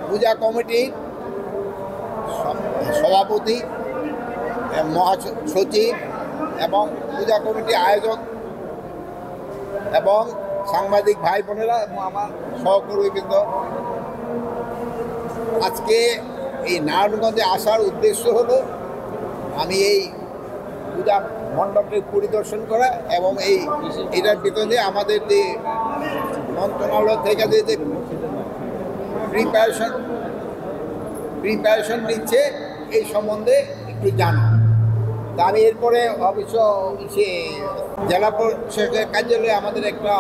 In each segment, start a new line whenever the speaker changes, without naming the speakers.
পূজা কমিটির সভাপতি, মহাসচিব এবং পূজা কমিটির আয়োজক এবং সাংবাদিক ভাই বোনেরা এবং আমার সহকর্মীবৃন্দ, আজকে এই নারায়ণগঞ্জে আসার উদ্দেশ্য হলো আমি এই পূজা মণ্ডপটি পরিদর্শন করা এবং এটার ভিতরে আমাদের যে মন্ত্রণালয় থেকে যে প্রিপারেশন নিচ্ছে এই সম্বন্ধে একটু জানা। তা আমি এরপরে অবশ্য সে জেলা পরিষদের কার্যালয়ে আমাদের একটা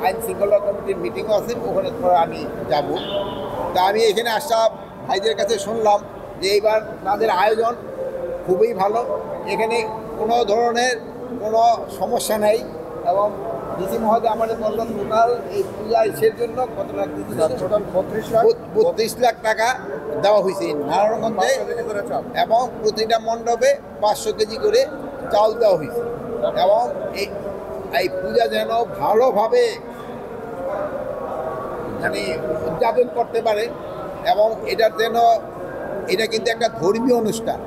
আইন শৃঙ্খলা কমিটির মিটিংও আছে, ওখানে পরে আমি যাব। তা আমি এখানে আসা ভাইদের কাছে শুনলাম যে এইবার তাদের আয়োজন খুবই ভালো, এখানে কোনো ধরনের কোনো সমস্যা নেই এবং ডিসি মহোদয় আমাদের বললেন টোটাল এই পূজা ইসের জন্য কত লাখ, টোটাল 32 লাখ টাকা দেওয়া হয়েছে নারায়ণগঞ্জে এবং প্রতিটা মণ্ডপে 500 কেজি করে চাল দেওয়া হয়েছে এবং এই পূজা যেন ভালোভাবে মানে উদযাপন করতে পারে এবং এটা কিন্তু একটা ধর্মীয় অনুষ্ঠান,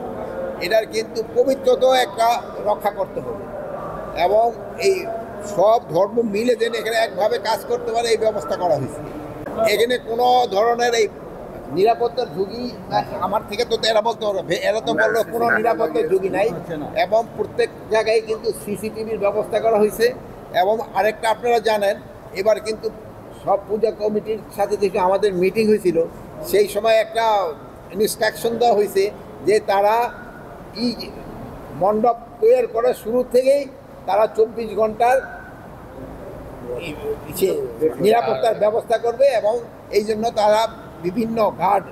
এটার কিন্তু পবিত্রতাও একটা রক্ষা করতে হবে এবং এই সব ধর্ম মিলে যেন এখানে একভাবে কাজ করতে পারে এই ব্যবস্থা করা হয়েছে। এখানে কোনো ধরনের এই নিরাপত্তার ঝুঁকি আমার থেকে তো এরা বলতে পারবে, এরা তো বললো কোনো নিরাপত্তার ঝুঁকি নাই এবং প্রত্যেক জায়গায় কিন্তু সিসিটিভির ব্যবস্থা করা হয়েছে এবং আরেকটা আপনারা জানেন এবার কিন্তু সব পূজা কমিটির সাথে থেকে আমাদের মিটিং হয়েছিল, সেই সময় একটা ইনস্ট্রাকশন দেওয়া হয়েছে যে তারা মণ্ডপ তৈরি করার শুরু থেকেই তারা 24 ঘন্টার নিরাপত্তার ব্যবস্থা করবে এবং এই জন্য তারা বিভিন্ন গার্ড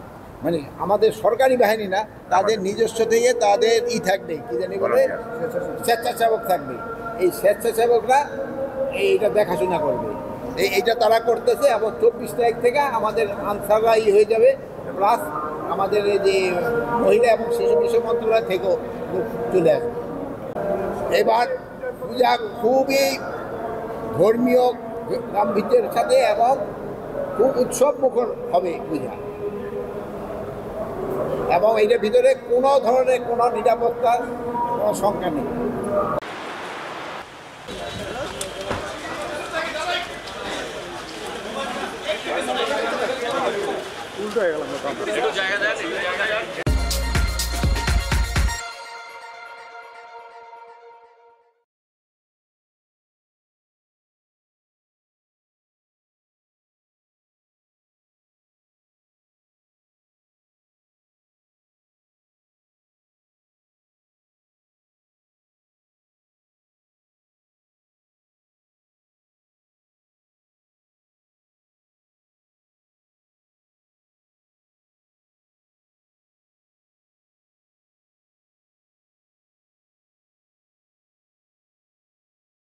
মানে আমাদের সরকারি বাহিনী না, তাদের নিজস্ব থেকে তাদের থাকবে কি জানি বলে স্বেচ্ছাসেবক থাকবে, এই স্বেচ্ছাসেবকরা এইটা দেখাশোনা করবে, এইটা তারা করতেছে এবং 24 তারিখ থেকে আমাদের আনসাররা হয়ে যাবে, প্লাস আমাদের যে মহিলা এবং শিশু বিষয় মন্ত্রণালয় থেকেও চলে আসবে। এবার পূজা খুবই ধর্মীয় গাম্ভীর্যের সাথে এবং খুব উৎসব মুখর হবে পূজা এবং এটার ভিতরে কোনো ধরনের কোনো নিরাপত্তার কোনো শঙ্কা নেই।
উল্টো হয়ে গেলাম।